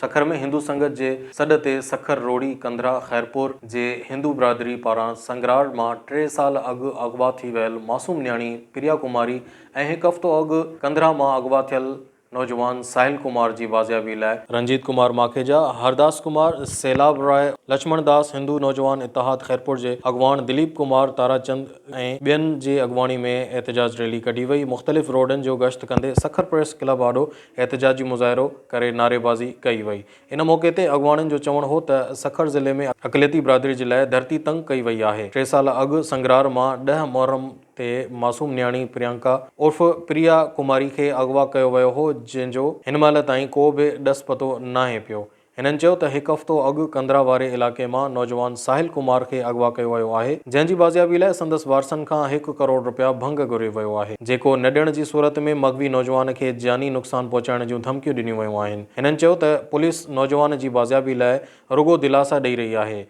सखर में हिंदू संगत जे सॾ ते सखर रोड़ी कंधरा खैरपुर जे हिंदू बिरादरी पारां संगरार मां 3 साल अॻु अगवा थी वियल मासूम न्याणी प्रिया कुमारी ऐं हिकु हफ़्तो अॻु कंधरा मां अगवा थियल नौजवान साहिल कुमार जी बाज़ियाबी लाइ रंजीत कुमार माखेजा, हरदास कुमार, सैलाब राय, लक्ष्मण दास हिंदू नौजवान इतिहाद खैरपुर जे अॻवान दिलीप कुमार ताराचंद ऐं ॿियनि जी अॻवानी में एहतजाज रैली कढी वई। मुख़्तलिफ़ रोडनि जो गश्त कंदे सखर प्रेस क्लब आॾो एहतजाजी मुज़ाहिरो करे नारेबाज़ी कई वई। इन मौक़े ते अॻवाननि जो चवणु हो त सखर ज़िले में अक़लियती बिरादरी जे लाइ धरती तंग कई वई आहे। 3 साल अॻु संगरार मां 10 मुहर्रम ते मासूम न्याणी प्रियंका उर्फ़ प्रिया कुमारी खे अगवा कयो वियो हो, जंहिंजो हिन महिल ताईं को बि ॾस पतो नाहे पियो। हिननि चयो त हिकु हफ़्तो अॻु कंधरा वारे इलाइक़े मां नौजवान साहिल कुमार खे अगवा कयो वियो आहे, जंहिंजी बाज़ियाबी लाइ संदसि वारसनि खां 1 करोड़ रुपया भंग घुरियो वियो आहे, जेको न ॾियण जी सूरत में मग़वी नौजवान खे जानी नुक़सान पहुचाइण जूं धमकियूं ॾिनियूं वियूं आहिनि। हिननि चयो त पुलिस नौजवान जी बाज़ियाबी लाइ रुॻो दिलासा ॾेई रही आहे।